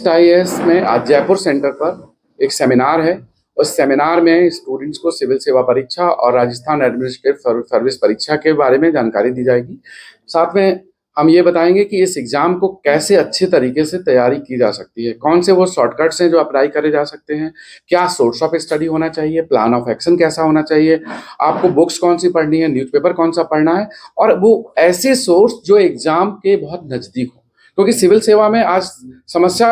Next IAS में आज Jaipur centre पर एक सेमिनार है। उस सेमिनार में स्टूडेंट्स को सिविल सेवा परीक्षा और राजस्थान एडमिनिस्ट्रेटिव सर्विस परीक्षा के बारे में जानकारी दी जाएगी। साथ में हम ये बताएंगे कि इस एग्जाम को कैसे अच्छे तरीके से तैयारी की जा सकती है, कौन से वो शॉर्टकट्स हैं जो अप्लाई करे जा सकते हैं, क्या सोर्स ऑफ स्टडी होना चाहिए, प्लान ऑफ एक्शन कैसा होना चाहिए, आपको बुक्स कौन सी पढ़नी है, न्यूज़पेपर कौन सा पढ़ना है, और वो ऐसे सोर्स जो एग्जाम के बहुत नज़दीक हो। क्योंकि सिविल सेवा में आज समस्या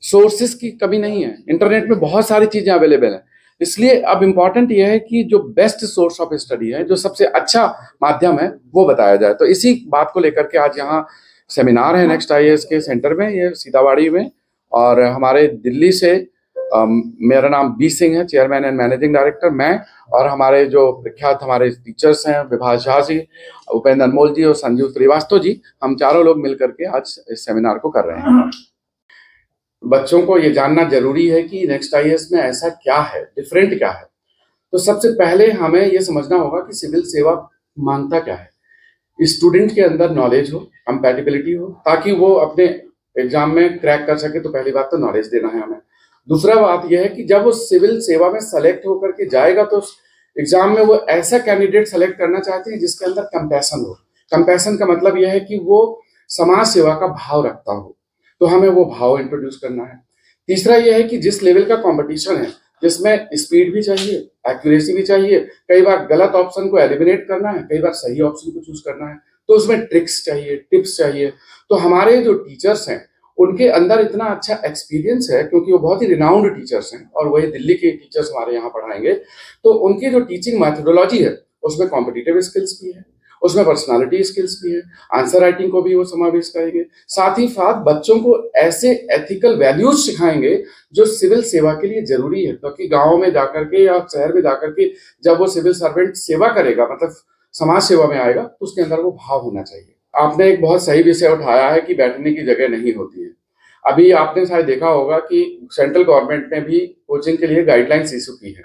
सोर्सेज की कमी नहीं है, इंटरनेट में बहुत सारी चीज़ें अवेलेबल हैं। इसलिए अब इम्पॉर्टेंट यह है कि जो बेस्ट सोर्स ऑफ स्टडी है, जो सबसे अच्छा माध्यम है, वो बताया जाए। तो इसी बात को लेकर के आज यहाँ सेमिनार है नेक्स्ट आईएएस के सेंटर में, ये सीतावाड़ी में। और हमारे दिल्ली से मेरा नाम बी सिंह है, चेयरमैन एंड मैनेजिंग डायरेक्टर, मैं और हमारे जो प्रख्यात हमारे टीचर्स हैं, विभास झा जी, उपेंद्र अनमोल जी और संजीव श्रीवास्तव जी, हम चारों लोग मिलकर के आज इस सेमिनार को कर रहे हैं। बच्चों को ये जानना जरूरी है कि नेक्स्ट आईएएस में ऐसा क्या है, डिफरेंट क्या है। तो सबसे पहले हमें ये समझना होगा कि सिविल सेवा मांगता क्या है। स्टूडेंट के अंदर नॉलेज हो, कंपैटिबिलिटी हो, ताकि वो अपने एग्जाम में क्रैक कर सके। तो पहली बात तो नॉलेज देना है हमें। दूसरा बात यह है कि जब वो सिविल सेवा में सेलेक्ट होकर के जाएगा तो एग्जाम में वो ऐसा कैंडिडेट सेलेक्ट करना चाहते हैं जिसके अंदर कंपैशन हो। कंपैशन का मतलब यह है कि वो समाज सेवा का भाव रखता हो, तो हमें वो भाव इंट्रोड्यूस करना है। तीसरा यह है कि जिस लेवल का कंपटीशन है, जिसमें स्पीड भी चाहिए, एक्यूरेसी भी चाहिए, कई बार गलत ऑप्शन को एलिमिनेट करना है, कई बार सही ऑप्शन को चूज करना है, तो उसमें ट्रिक्स चाहिए, टिप्स चाहिए। तो हमारे जो टीचर्स हैं उनके अंदर इतना अच्छा एक्सपीरियंस है, क्योंकि वो बहुत ही रिनाउंड टीचर्स हैं और वही दिल्ली के टीचर्स हमारे यहाँ पढ़ाएंगे। तो उनकी जो टीचिंग मैथोडोलॉजी है उसमें कॉम्पिटिटिव स्किल्स भी है, उसमें पर्सनालिटी स्किल्स भी है, आंसर राइटिंग को भी वो समावेश करेंगे। साथ ही साथ बच्चों को ऐसे एथिकल वैल्यूज सिखाएंगे जो सिविल सेवा के लिए जरूरी है, क्योंकि गाँव में जाकर के या शहर में जाकर के जब वो सिविल सर्वेंट सेवा करेगा, मतलब समाज सेवा में आएगा, तो उसके अंदर वो भाव होना चाहिए। आपने एक बहुत सही विषय उठाया है कि बैठने की जगह नहीं होती है। अभी आपने शायद देखा होगा कि सेंट्रल गवर्नमेंट ने भी कोचिंग के लिए गाइडलाइंस इशू की है,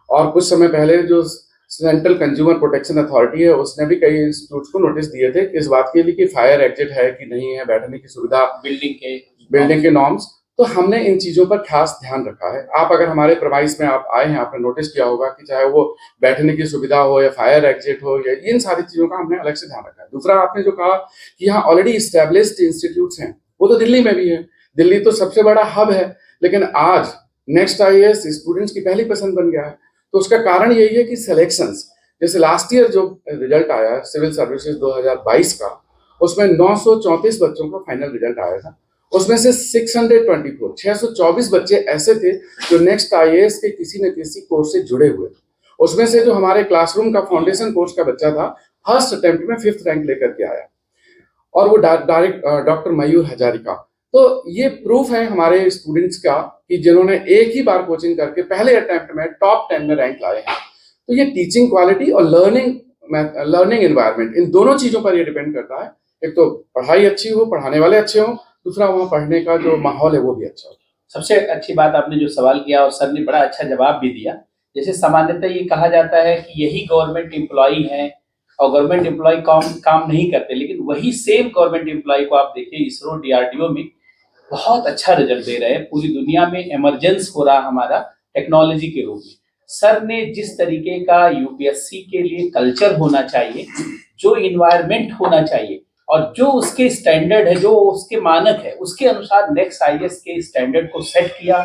और कुछ समय पहले जो सेंट्रल कंज्यूमर प्रोटेक्शन अथॉरिटी है उसने भी कई इंस्टीट्यूट्स को नोटिस दिए थे कि इस बात के लिए कि फायर एग्जिट है कि नहीं है, बैठने की सुविधा, बिल्डिंग के नॉर्म्स। तो हमने इन चीजों पर खास ध्यान रखा है। आप अगर हमारे प्रमाइस में आप आए हैं, आपने नोटिस किया होगा कि चाहे वो बैठने की सुविधा हो या फायर एग्जिट हो, या इन सारी चीजों का हमने अलग से ध्यान रखा है। दूसरा, आपने जो कहा कि यहाँ ऑलरेडी इस्टेब्लिश्ड इंस्टीट्यूट्स हैं, वो तो दिल्ली में भी है। दिल्ली तो सबसे बड़ा हब है, लेकिन आज नेक्स्ट आईएएस स्टूडेंट्स की पहली पसंद बन गया है। तो उसका कारण यही है कि सिलेक्शंस, जैसे लास्ट ईयर जो रिजल्ट आया है सिविल सर्विसेज 2022 का, उसमें 934 बच्चों का फाइनल रिजल्ट आया था। उसमें से 624 बच्चे ऐसे थे जो नेक्स्ट आईएएस के किसी न किसी कोर्स से जुड़े हुए थे। उसमें से जो हमारे क्लासरूम का फाउंडेशन कोर्स का बच्चा था, फर्स्ट अटेम्प्ट में 5th रैंक लेकर के आया, और वो डायरेक्ट डॉक्टर मयूर हजारिका। तो ये प्रूफ है हमारे स्टूडेंट्स का कि जिन्होंने एक ही बार कोचिंग करके पहले अटेम्प्ट में टॉप 10 में रैंक लाए हैं। तो ये टीचिंग क्वालिटी और लर्निंग एनवायरनमेंट, इन दोनों चीजों पर ये डिपेंड करता है। एक तो पढ़ाई अच्छी हो, पढ़ाने वाले अच्छे हो, दूसरा वहाँ पढ़ने का जो माहौल है वो भी अच्छा हो। सबसे अच्छी बात आपने जो सवाल किया और सर ने बड़ा अच्छा जवाब भी दिया। जैसे सामान्यतः ये कहा जाता है कि यही गवर्नमेंट एम्प्लॉई हैं और गवर्नमेंट एम्प्लॉय काम नहीं करते, लेकिन वही सेम गवर्नमेंट एम्प्लॉय को आप देखिए इसरो डीआरडीओ में बहुत अच्छा रिजल्ट दे रहे हैं। पूरी दुनिया में इमरजेंस हो रहा हमारा टेक्नोलॉजी के रूप में। सर ने जिस तरीके का यूपीएससी के लिए कल्चर होना चाहिए, जो इन्वायरमेंट होना चाहिए और जो उसके स्टैंडर्ड है, जो उसके मानक है, उसके अनुसार नेक्स्ट आईएएस के स्टैंडर्ड को सेट किया,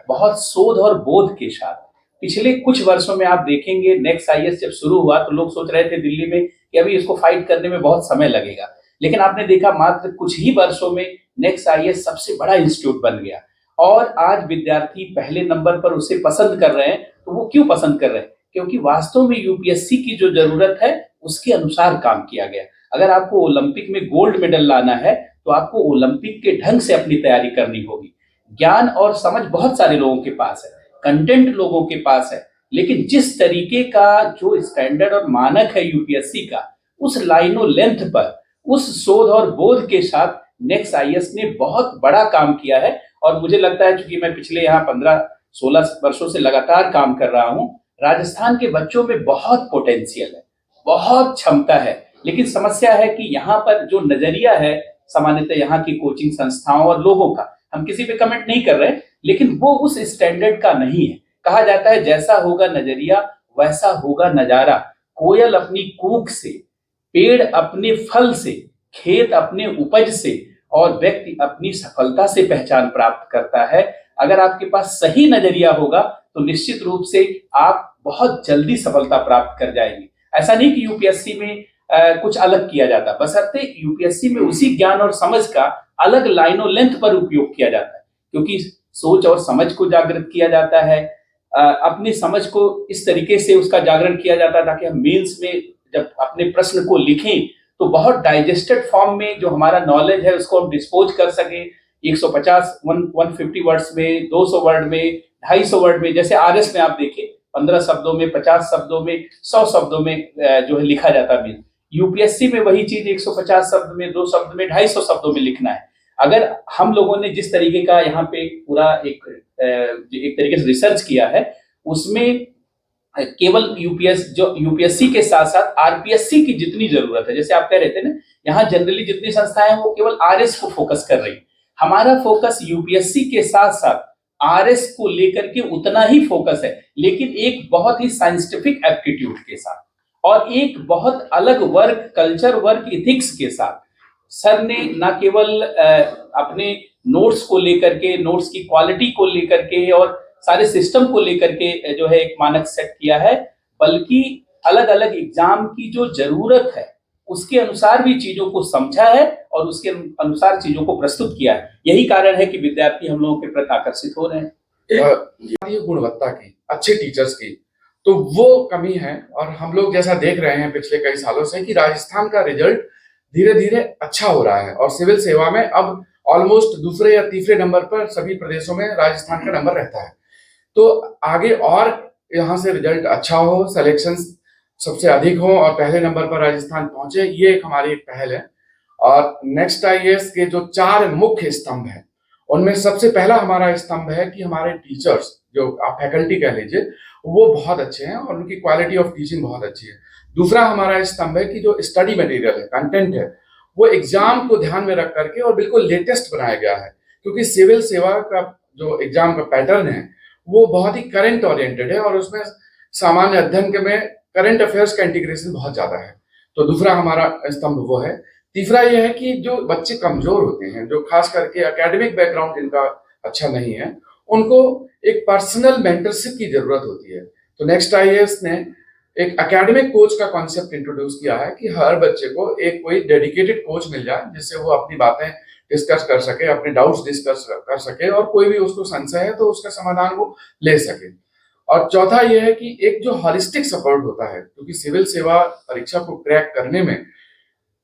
बहुत शोध और बोध के साथ। पिछले कुछ वर्षों में आप देखेंगे नेक्स्ट आईएएस जब शुरू हुआ तो लोग सोच रहे थे दिल्ली में कि अभी इसको फाइट करने में बहुत समय लगेगा, लेकिन आपने देखा मात्र कुछ ही वर्षों में नेक्स्ट आईएएस सबसे बड़ा इंस्टीट्यूट बन गया और आज विद्यार्थी पहले नंबर पर उसे पसंद कर रहे हैं। तो वो क्यों पसंद कर रहे हैं? क्योंकि वास्तव में यूपीएससी की जो जरूरत है उसके अनुसार काम किया गया। अगर आपको ओलंपिक में गोल्ड मेडल लाना है तो आपको ओलंपिक के ढंग से अपनी तैयारी करनी होगी। ज्ञान और समझ बहुत सारे लोगों के पास है, कंटेंट लोगों के पास है, लेकिन जिस तरीके का जो स्टैंडर्ड और मानक है यूपीएससी का, उस लाइनों लेंथ पर, उस शोध और बोध के साथ नेक्स्ट आईएएस ने बहुत बड़ा काम किया है। और मुझे लगता है क्योंकि मैं पिछले यहाँ 15-16 वर्षों से लगातार काम कर रहा हूँ, राजस्थान के बच्चों में बहुत पोटेंशियल है, बहुत क्षमता है, लेकिन समस्या है कि यहाँ पर जो नजरिया है सामान्यतः यहाँ की कोचिंग संस्थाओं और लोगों का, हम किसी पे कमेंट नहीं कर रहे, लेकिन वो उस स्टैंडर्ड का नहीं है। कहा जाता है जैसा होगा नजरिया वैसा होगा नजारा। कोयल अपनी कूक से, पेड़ अपने फल से, खेत अपने उपज से और व्यक्ति अपनी सफलता से पहचान प्राप्त करता है। अगर आपके पास सही नजरिया होगा तो निश्चित रूप से आप बहुत जल्दी सफलता प्राप्त कर जाएंगे। ऐसा नहीं कि यूपीएससी में कुछ अलग किया जाता, बशर्ते यूपीएससी में उसी ज्ञान और समझ का अलग लाइनों लेंथ पर उपयोग किया जाता है, क्योंकि सोच और समझ को जागृत किया जाता है। अपनी समझ को इस तरीके से उसका जागरण किया जाता है ताकि हम मेंस में जब अपने प्रश्न को लिखें तो बहुत डाइजेस्टेड फॉर्म में जो हमारा नॉलेज है उसको हम डिस्पोज कर सके 150 150 वर्ड्स में, 200 वर्ड में, 250 वर्ड में। जैसे आरएस में आप देखें 15 शब्दों में, 50 शब्दों में, 100 शब्दों में जो है लिखा जाता है। यूपीएससी में वही चीज 150 शब्द में, 2 शब्द में, 250 शब्दों में लिखना है। अगर हम लोगों ने जिस तरीके का यहाँ पे पूरा एक तरीके से रिसर्च किया है, उसमें केवल यूपीएससी के साथ साथ आरपीएससी की जितनी जरूरत है, जैसे आप कह रहे थे ना, यहाँ जनरली जितनी संस्थाएं हैं वो केवल आरएस को फोकस कर रही है। हमारा फोकस यूपीएससी के साथ साथ आरएस को लेकर के उतना ही फोकस है, लेकिन एक बहुत ही साइंटिफिक एप्टीट्यूड के साथ और एक बहुत अलग वर्क कल्चर, वर्क इथिक्स के साथ। सर ने न केवल अपने नोट्स को लेकर के, नोट्स की क्वालिटी को लेकर के और सारे सिस्टम को लेकर के जो है एक मानक सेट किया है, बल्कि अलग अलग एग्जाम की जो जरूरत है उसके अनुसार भी चीजों को समझा है और उसके अनुसार चीजों को प्रस्तुत किया है। यही कारण है कि विद्यार्थी हम लोगों के प्रति आकर्षित हो रहे हैं। गुणवत्ता की, अच्छे टीचर्स की तो वो कमी है। और हम लोग जैसा देख रहे हैं पिछले कई सालों से कि राजस्थान का रिजल्ट धीरे धीरे अच्छा हो रहा है और सिविल सेवा में अब ऑलमोस्ट दूसरे या तीसरे नंबर पर सभी प्रदेशों में राजस्थान का नंबर रहता है। तो आगे और यहाँ से रिजल्ट अच्छा हो, सिलेक्शन सबसे अधिक हो और पहले नंबर पर राजस्थान पहुंचे, ये एक हमारी एक पहल है। और नेक्स्ट आईएएस के जो 4 मुख्य स्तंभ हैं उनमें सबसे पहला हमारा स्तंभ है कि हमारे टीचर्स, जो आप फैकल्टी कह लीजिए, वो बहुत अच्छे हैं और उनकी क्वालिटी ऑफ टीचिंग बहुत अच्छी है। दूसरा हमारा स्तंभ है कि जो स्टडी मटेरियल है, कंटेंट है, वो एग्जाम को ध्यान में रख करके और बिल्कुल लेटेस्ट बनाया गया है, क्योंकि सिविल सेवा का जो एग्जाम का पैटर्न है वो बहुत ही करंट ओरिएंटेड है और उसमें सामान्य अध्ययन के में करंट अफेयर्स का इंटीग्रेशन बहुत ज्यादा है। तो दूसरा हमारा स्तंभ वो है। तीसरा यह है कि जो बच्चे कमजोर होते हैं, जो खास करके एकेडमिक बैकग्राउंड जिनका अच्छा नहीं है, उनको एक पर्सनल मेंटरशिप की जरूरत होती है। तो नेक्स्ट आईएएस ने एक एकेडमिक कोच का कॉन्सेप्ट इंट्रोड्यूस किया है कि हर बच्चे को एक कोई डेडिकेटेड कोच मिल जाए जिससे वो अपनी बातें डिस्कस कर सके, अपने डाउट्स डिस्कस कर सके और कोई भी उसको संशय है तो उसका समाधान वो ले सके। और चौथा यह है कि एक जो हॉलिस्टिक सपोर्ट होता है, क्योंकि सिविल सेवा परीक्षा को क्रैक करने में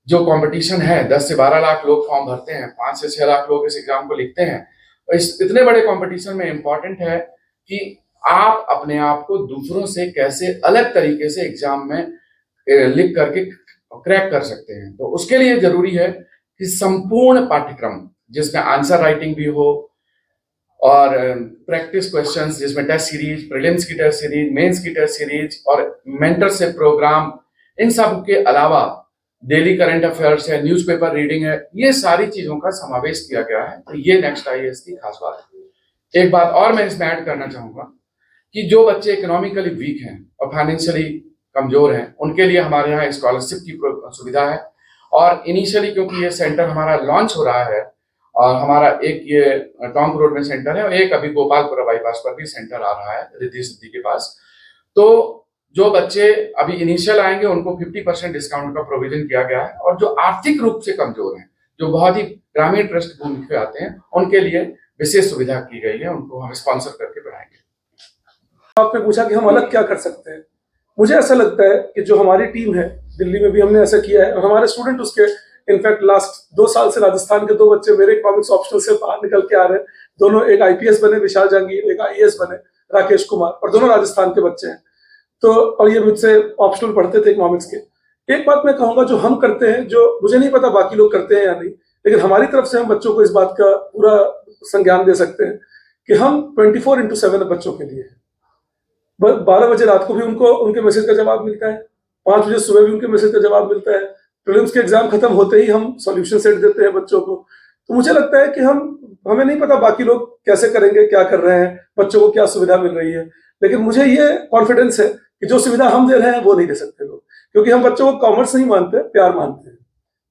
जो कंपटीशन है, 10 से 12 लाख लोग फॉर्म भरते हैं, 5 से 6 लाख लोग इस एग्जाम को लिखते हैं। इस इतने बड़े कंपटीशन में इम्पोर्टेंट है कि आप अपने आप को दूसरों से कैसे अलग तरीके से एग्जाम में लिख करके क्रैक कर सकते हैं। तो उसके लिए जरूरी है कि संपूर्ण पाठ्यक्रम जिसमें आंसर राइटिंग भी हो और प्रैक्टिस क्वेश्चंस, जिसमें टेस्ट सीरीज, प्रीलिम्स की टेस्ट सीरीज, मेंस की टेस्ट सीरीज और मेंटरशिप प्रोग्राम, इन सब के अलावा डेली करंट अफेयर्स है, न्यूज़पेपर रीडिंग है, ये सारी चीजों का समावेश किया गया है। तो ये नेक्स्ट आईएएस की खास बात है। एक बात और मैं इसमें ऐड करना चाहूंगा कि जो बच्चे इकोनॉमिकली वीक हैं और फाइनेंशियली कमजोर हैं, उनके लिए हमारे यहाँ स्कॉलरशिप की सुविधा है। और इनिशियली क्योंकि ये सेंटर हमारा लॉन्च हो रहा है और हमारा एक ये टोंक रोड में सेंटर है और एक अभी गोपालपुरा बाईपास पर भी सेंटर आ रहा है रिद्धि सिद्धि के पास। तो जो बच्चे अभी इनिशियल आएंगे उनको 50% डिस्काउंट का प्रोविजन किया गया है और जो आर्थिक रूप से कमजोर हैं, जो बहुत ही ग्रामीण पृष्ठभूमि पे आते हैं, उनके लिए विशेष सुविधा की गई है, उनको हम स्पॉन्सर करके पढ़ाएंगे। आपने पूछा कि हम अलग क्या कर सकते हैं। मुझे ऐसा लगता है कि जो हमारी टीम है, दिल्ली में भी हमने ऐसा किया है और हमारे स्टूडेंट उसके, इनफैक्ट लास्ट 2 साल से राजस्थान के 2 बच्चे मेरे इकोनॉमिक्स ऑप्शनल से बाहर निकल के आ रहे हैं। दोनों, एक आईपीएस बने विशाल जहांगीर, एक आईएएस बने राकेश कुमार, और दोनों राजस्थान के बच्चे हैं। तो और ये मुझसे ऑप्शनल पढ़ते थे इकोनॉमिक्स के। एक बात मैं कहूंगा जो हम करते हैं, जो मुझे नहीं पता बाकी लोग करते हैं या नहीं, लेकिन हमारी तरफ से हम बच्चों को इस बात का पूरा संज्ञान दे सकते हैं कि हम 24/7 बच्चों के लिए हैं। 12 बजे रात को भी उनको उनके मैसेज का जवाब मिलता है, 5 बजे सुबह भी उनके मैसेज का जवाब मिलता है, प्रीलिम्स के एग्जाम खत्म होते ही हम सॉल्यूशन सेट देते हैं बच्चों को। तो मुझे लगता है कि हमें नहीं पता बाकी लोग कैसे करेंगे, क्या कर रहे हैं, बच्चों को क्या सुविधा मिल रही है, लेकिन मुझे ये कॉन्फिडेंस है कि जो सुविधा हम दे रहे हैं वो नहीं दे सकते लोग, क्योंकि हम बच्चों को कॉमर्स नहीं मानते, प्यार मानते हैं।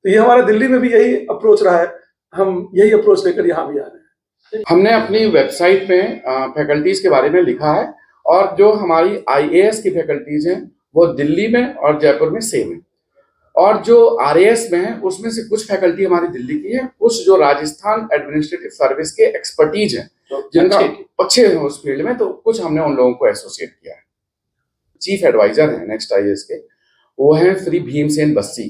तो ये हमारा दिल्ली में भी यही अप्रोच रहा है, हम यही अप्रोच लेकर यहाँ भी आ रहे हैं। हमने अपनी वेबसाइट में फैकल्टीज के बारे में लिखा है, और जो हमारी आईएएस की फैकल्टीज हैं वो दिल्ली में और जयपुर में सेम है, और जो आरएएस में है उसमें से कुछ फैकल्टी हमारी दिल्ली की है, कुछ जो राजस्थान एडमिनिस्ट्रेटिव सर्विस के एक्सपर्टीज हैं जिनका अच्छे हैं उस फील्ड में, तो कुछ हमने उन लोगों को एसोसिएट किया है। चीफ एडवाइजर हैं नेक्स्ट आईएएस के, वो हैं श्री भीमसेन बस्सी,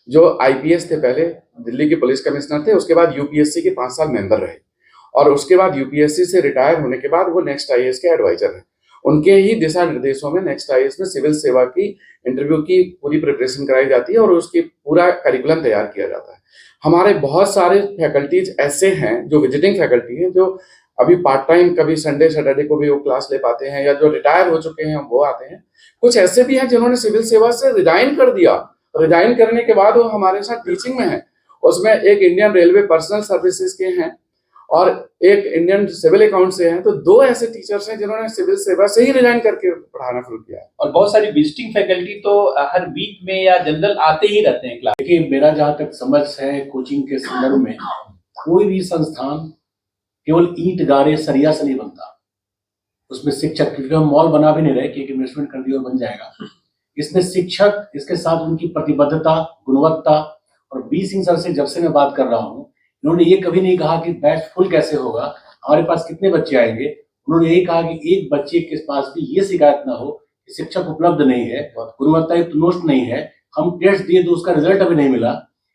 जो आईपीएस थे, पहले दिल्ली के पुलिस कमिश्नर थे, उसके बाद यूपीएससी के 5 साल मेंबर रहे, और उसके बाद यूपीएससी से रिटायर होने के बाद वो नेक्स्ट आईएएस के एडवाइजर हैं। उनके ही दिशा निर्देशों में नेक्स्ट आईएएस में सिविल सेवा की इंटरव्यू की पूरी प्रिपरेशन कराई जाती है और उसकी पूरा करिकुलम तैयार किया जाता है। हमारे बहुत सारे फैकल्टीज ऐसे हैं जो विजिटिंग फैकल्टी हैं, जो अभी पार्ट टाइम कभी संडे सैटरडे को भी वो क्लास ले पाते हैं, या जो रिटायर हो चुके हैं वो आते हैं। कुछ ऐसे भी हैं जिन्होंने सिविल सेवा से रिजाइन कर दिया, रिजाइन करने के बाद वो हमारे साथ टीचिंग में है। उसमें एक इंडियन रेलवे पर्सनल सर्विसेज के हैं और एक इंडियन सिविल अकाउंट से हैं। तो 2 ऐसे टीचर्स हैं जिन्होंने सिविल सेवा से ही रिजाइन करके पढ़ाना शुरू किया है। और बहुत सारी विजिटिंग फैकल्टी तो हर वीक में या जनरल आते ही रहते हैं क्लास। देखिए, मेरा जहाँ तक समझ है कोचिंग के संदर्भ में, कोई भी संस्थान केवल ईंट गारे सरिया से नहीं बनता। उसमें शिक्षक, क्योंकि हम मॉल बना भी नहीं रहे कि एक इन्वेस्टमेंट कर दिया और बन जाएगा। इसमें शिक्षक, इसके साथ उनकी प्रतिबद्धता, गुणवत्ता, और बी सिंह सर से जब से मैं बात कर रहा हूँ, उन्होंने ये कभी नहीं कहा कि बैच फुल कैसे होगा, हमारे पास कितने बच्चे आएंगे। उन्होंने यही कहा कि एक बच्चे के पास भी ये शिकायत ना हो कि शिक्षक उपलब्ध नहीं है, गुणवत्ता युक्त नोट्स नहीं है, हम टेस्ट दिए तो उसका रिजल्ट अभी नहीं मिला।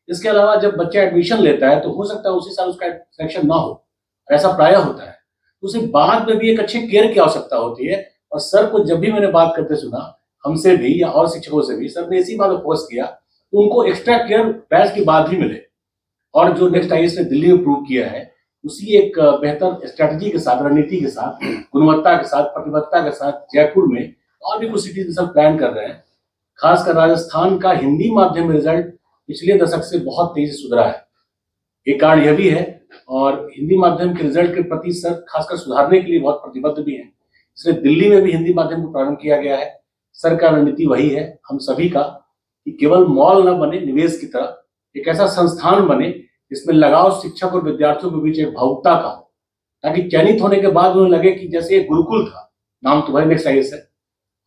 इसके अलावा जब बच्चा एडमिशन लेता है तो हो सकता है उसी साल उसका सिलेक्शन ना हो, ऐसा प्राय होता है। तो उसे बाद में भी एक अच्छे केयर की आवश्यकता होती है। और सर को जब भी मैंने बात करते सुना, हमसे भी या और शिक्षकों से भी, सर ने इसी बात को पोस्ट किया तो उनको एक्स्ट्रा केयर बैच के बाद ही मिले। और जो नेक्स्ट आईएएस ने दिल्ली में प्रूव किया है, उसी एक बेहतर स्ट्रेटजी के साथ, रणनीति के साथ, गुणवत्ता के साथ, प्रतिबद्धता के साथ जयपुर में और भी कुछ सिटीज में सब प्लान कर रहे हैं। खासकर राजस्थान का हिंदी माध्यम में रिजल्ट पिछले दशक से बहुत तेजी से सुधरा है, एक कारण यह भी है। और हिंदी माध्यम के रिजल्ट के प्रति सर खासकर सुधारने के लिए बहुत प्रतिबद्ध भी है, इसलिए दिल्ली में भी हिंदी माध्यम को प्रारंभ किया गया है। सर का रणनीति वही है हम सभी का कि केवल मॉल न बने, निवेश की तरह एक ऐसा संस्थान बने जिसमें लगाव शिक्षक और विद्यार्थियों के बीच एक भावुकता का हो, ताकि चयनित होने के बाद उन्हें लगे कि जैसे एक गुरुकुल था। नाम तुम्हारे नेक्स्ट आईएएस है,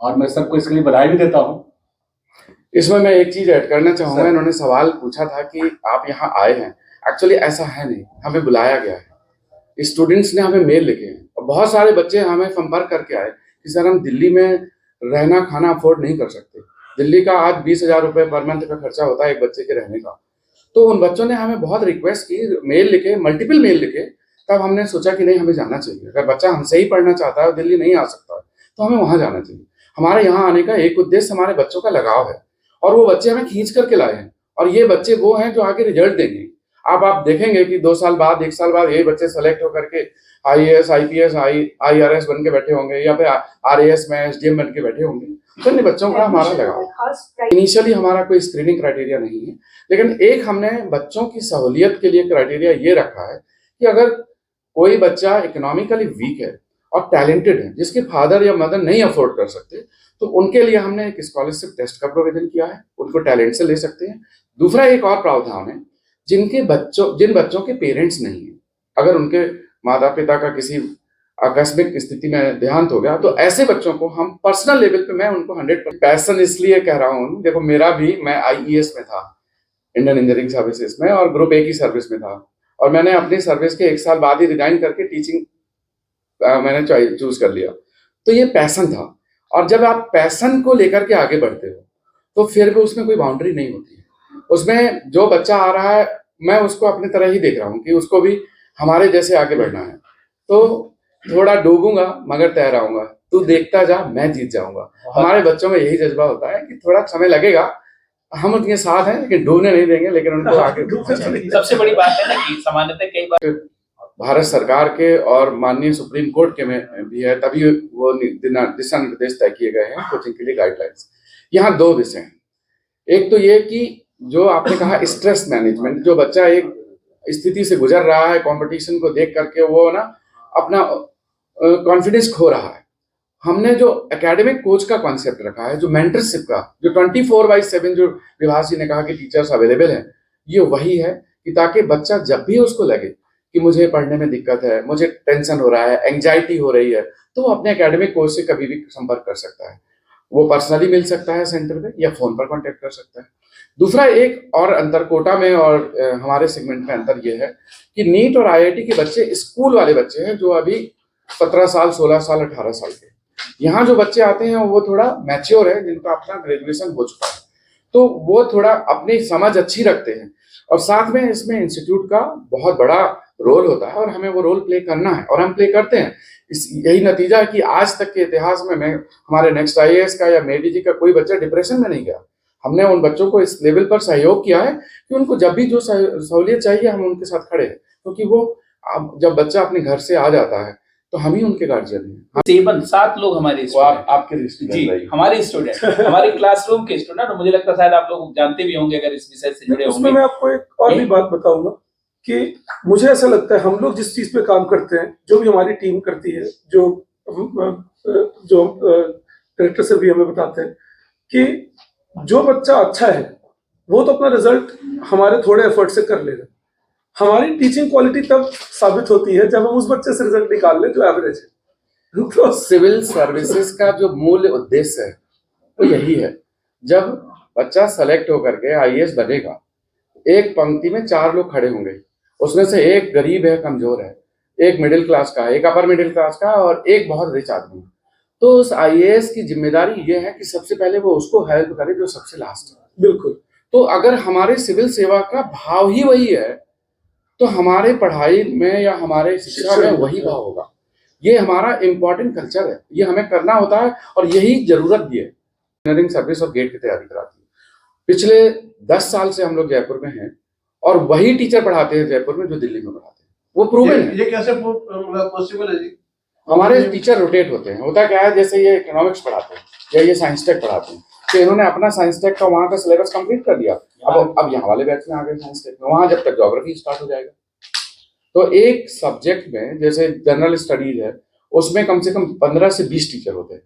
और मैं सबको इसके लिए बधाई भी देता हूँ। इसमें मैं एक चीज ऐड करना चाहूंगा। इन्होंने सवाल पूछा था कि आप यहाँ आए हैं, एक्चुअली ऐसा है नहीं, हमें बुलाया गया है। स्टूडेंट्स ने हमें मेल लिखे हैं और बहुत सारे बच्चे हमें संपर्क करके आए कि सर हम दिल्ली में रहना खाना अफोर्ड नहीं कर सकते। दिल्ली का आज 20,000 रुपये पर मंथ का खर्चा होता है एक बच्चे के रहने का। तो उन बच्चों ने हमें बहुत रिक्वेस्ट की, मेल लिखे, मल्टीपल मेल लिखे। तब हमने सोचा कि नहीं, हमें जाना चाहिए। अगर बच्चा हमसे ही पढ़ना चाहता है, दिल्ली नहीं आ सकता, तो हमें वहाँ जाना चाहिए। हमारे यहाँ आने का एक उद्देश्य हमारे बच्चों का लगाव है, और वो बच्चे हमें खींच करके लाए हैं। और ये बच्चे वो हैं जो आगे रिजल्ट देंगे। अब आप देखेंगे कि 2 साल बाद, 1 साल बाद यही बच्चे सेलेक्ट होकर के आईएएस, आईपीएस, आईआरएस बन के बैठे होंगे, या फिर आरएएस में एसडीएम बन के बैठे होंगे। तो इन बच्चों का हमारा लगाव। इनिशियली हमारा कोई स्क्रीनिंग क्राइटेरिया नहीं है, लेकिन एक हमने बच्चों की सहूलियत के लिए क्राइटेरिया ये रखा है कि अगर कोई बच्चा इकोनॉमिकली वीक है और टैलेंटेड है, जिसके फादर या मदर नहीं अफोर्ड कर सकते, तो उनके लिए हमने एक स्कॉलरशिप टेस्ट का प्रोविजन किया है। उनको टैलेंट से ले सकते हैं। दूसरा एक और प्रावधान है, जिन बच्चों के पेरेंट्स नहीं है, अगर उनके माता पिता का किसी आकस्मिक स्थिति में देहांत हो गया, तो ऐसे बच्चों को हम पर्सनल लेवल पे, मैं उनको 100% पैशन इसलिए कह रहा हूँ। देखो, मैं आईईएस में था, इंडियन इंजीनियरिंग सर्विसेज में, और ग्रुप ए की सर्विस में था, और मैंने अपनी सर्विस के 1 साल बाद ही रिजाइन करके टीचिंग मैंने चूज कर लिया। तो ये पैशन था, और जब आप पैशन को लेकर के आगे बढ़ते हो तो फिर भी उसमें कोई बाउंड्री नहीं होती है। उसमें जो बच्चा आ रहा है, मैं उसको अपनी तरह ही देख रहा हूँ कि उसको भी हमारे जैसे आगे बढ़ना है। तो थोड़ा डूबूंगा मगर तैराऊंगा, तू देखता जा, मैं जीत जाऊंगा। हमारे बच्चों में यही जज्बा होता है कि थोड़ा समय लगेगा, हम उनके साथ हैं, लेकिन डूबने नहीं देंगे, लेकिन उनको आगे। सबसे बड़ी बात है ना कि सामान्यतः कई बार भारत सरकार के और माननीय सुप्रीम कोर्ट के में भी है, तभी वो दिशा निर्देश तय किए गए हैं कोचिंग के लिए, गाइडलाइंस। यहाँ 2 विषय हैं। एक तो ये कि जो आपने कहा स्ट्रेस मैनेजमेंट, जो बच्चा एक स्थिति से गुजर रहा है, कंपटीशन को देख करके वो ना अपना कॉन्फिडेंस खो रहा है, हमने जो एकेडमिक कोच का कॉन्सेप्ट रखा है, जो मेंटरशिप का, जो 24/7 जो विभास जी ने कहा कि टीचर्स अवेलेबल हैं, ये वही है कि ताकि बच्चा जब भी उसको लगे कि मुझे पढ़ने में दिक्कत है, मुझे टेंशन हो रहा है, एंग्जाइटी हो रही है, तो वो अपने एकेडमिक कोच से कभी भी संपर्क कर सकता है। वो पर्सनली मिल सकता है सेंटर में या फोन पर कांटेक्ट कर सकता है। दूसरा एक और अंतर कोटा में और हमारे सेगमेंट में अंतर ये है कि नीट और आईआईटी के बच्चे स्कूल वाले बच्चे हैं, जो अभी 17 साल, 16 साल, 18 साल के। यहाँ जो बच्चे आते हैं वो थोड़ा मैच्योर है, जिनका अपना ग्रेजुएशन हो चुका है, तो वो थोड़ा अपनी समझ अच्छी रखते हैं। और साथ में इसमें इंस्टीट्यूट का बहुत बड़ा रोल होता है और हमें वो रोल प्ले करना है और हम प्ले करते हैं। यही नतीजा है कि आज तक के इतिहास में हमारे नेक्स्ट आईएएस का या मेडी जी का कोई बच्चा डिप्रेशन में नहीं गया। हमने उन बच्चों को इस लेवल पर सहयोग किया है कि उनको जब भी जो सहूलियत चाहिए हम उनके साथ खड़े हैं, क्योंकि वो जब बच्चा अपने घर से आ जाता है तो हम ही उनके गार्जियन हैं। 7 लोग हमारे आपके जी, हमारे स्टूडेंट, हमारे क्लासरूम के स्टूडेंट, और मुझे लगता है शायद आप लोग जानते भी होंगे अगर इस विषय से जुड़े होंगे। उसमें मैं आपको एक और भी बात बताऊंगा कि मुझे ऐसा लगता है हम लोग जिस चीज पे काम करते हैं, जो भी हमारी टीम करती है, जो डायरेक्टर से भी हमें बताते हैं कि जो बच्चा अच्छा है वो तो अपना रिजल्ट हमारे थोड़े एफर्ट से कर लेगा। हमारी टीचिंग क्वालिटी तब साबित होती है जब हम उस बच्चे से रिजल्ट निकाल लें जो एवरेज है। तो सिविल सर्विसेज का जो मूल उद्देश्य है वो यही है, जब बच्चा सेलेक्ट होकर के आईएएस बनेगा, एक पंक्ति में 4 लोग खड़े होंगे, उसमें से एक गरीब है, कमजोर है, एक मिडिल क्लास का, एक अपर मिडिल क्लास का और एक बहुत रिच आदमी। तो उस आईएएस की जिम्मेदारी ये है कि सबसे पहले वो उसको हेल्प करे जो सबसे लास्ट है। बिल्कुल। तो अगर हमारे सिविल सेवा का भाव ही वही है तो हमारे पढ़ाई में या हमारे शिक्षा में वही भाव होगा। ये हमारा इम्पोर्टेंट कल्चर है, ये हमें करना होता है और यही जरूरत भी है। इंजीनियरिंग सर्विस और गेट की तैयारी कराती है। पिछले 10 साल से हम लोग जयपुर में हैं और वही टीचर पढ़ाते हैं जयपुर में जो दिल्ली में पढ़ाते हैं। वो प्रूवन है। ये कैसे पॉसिबल है जी? हमारे टीचर रोटेट होते हैं। होता क्या है, जैसे ये इकोनॉमिक्स पढ़ाते हैं या ये साइंस टेक पढ़ाते हैं, तो इन्होंने अपना साइंस टेक का वहाँ का सिलेबस कंप्लीट कर दिया। अब यहाँ वाले बैच में आ गए साइंस टेक में, वहाँ जब तक ज्योग्राफी स्टार्ट हो जाएगा। तो एक सब्जेक्ट में जैसे जनरल स्टडीज है, उसमें कम से कम 15 से 20 टीचर होते हैं।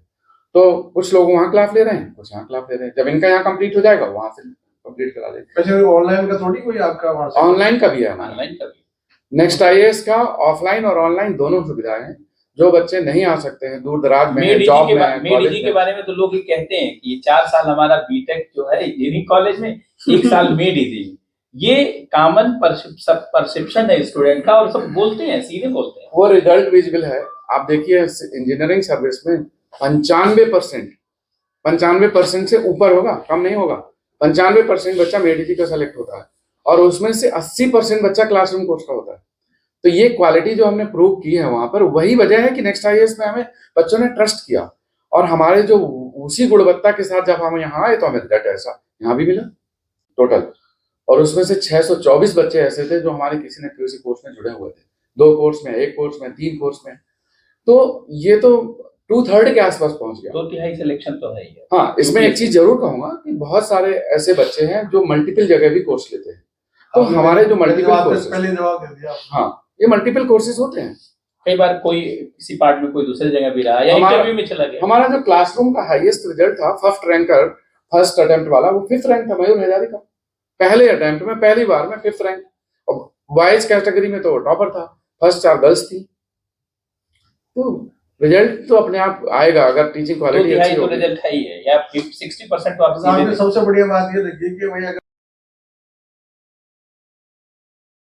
तो कुछ लोग वहाँ क्लास ले रहे हैं, कुछ यहाँ क्लास ले रहे हैं। जब इनका यहाँ कंप्लीट हो जाएगा वहाँ से कंप्लीट करा देंगे। वैसे ऑनलाइन का थोड़ी कोई आपका वहाँ से? ऑनलाइन का भी है, ऑनलाइन का भी। नेक्स्ट आईएएस का ऑफलाइन और ऑनलाइन दोनों सुविधाएं हैं। जो बच्चे नहीं आ सकते हैं, दूर दराज में है, जॉब में है, मेडी के बारे में तो लोग ये कहते हैं कि 4 साल हमारा बीटेक जो है इंजीनियरिंग कॉलेज में, 1 साल मेडी दी। ये कॉमन परसेप्शन है स्टूडेंट का और सब बोलते हैं, सीधे बोलते हैं। वो रिजल्ट विजिबल है। आप देखिए इंजीनियरिंग सर्विस में 95% से ऊपर होगा, कम नहीं होगा। 95% बच्चा मेडिजी का सेलेक्ट होता है और उसमें से 80% बच्चा क्लासरूम कोर्स का होता है। तो ये क्वालिटी जो हमने प्रूव की है वहां पर, वही वजह है कि नेक्स्ट आईएएस में हमें बच्चों ने ट्रस्ट किया और हमारे जो उसी गुणवत्ता के साथ जब हम यहाँ आए तो हमें रिजल्ट ऐसा यहाँ भी मिला टोटल। और उसमें से 624 बच्चे ऐसे थे जो हमारे किसी न किसी कोर्स में जुड़े हुए थे, 2 कोर्स में, 1 कोर्स में, 3 कोर्स में। तो ये तो 2/3 के आसपास पहुंच गया। 2/3 सिलेक्शन तो है ही है। हाँ, इसमें एक चीज जरूर कहूंगा कि बहुत सारे ऐसे बच्चे हैं जो मल्टीपल जगह भी कोर्स लेते हैं। तो हमारे जो मल्टीपल कोर्सेज, पहले जवाब दे दिया। हाँ, ये मल्टीपल कोर्सेज होते हैं। कई बार कोई किसी पार्ट में, कोई दूसरी जगह भी रहा या इंटरव्यू में चला गया। हमारा जो क्लासरूम का हाईएस्ट रिजल्ट था, फर्स्ट रैंकर, फर्स्ट अटेम्प्ट वाला, वो 5th रैंक था, मयूर हजारी का। पहले अटेम्प्ट में, पहली बार में 5th रैंक। और बॉयज कैटेगरी में तो टॉपर था, फर्स्ट 4 गर्ल्स थी। तो रिजल्ट तो अपने आप आएगा अगर टीचिंग क्वालिटी अच्छी होगी। तो रिजल्ट है ही है, या 60% तो आप सबसे बढ़िया बात ये लगी कि भाई अगर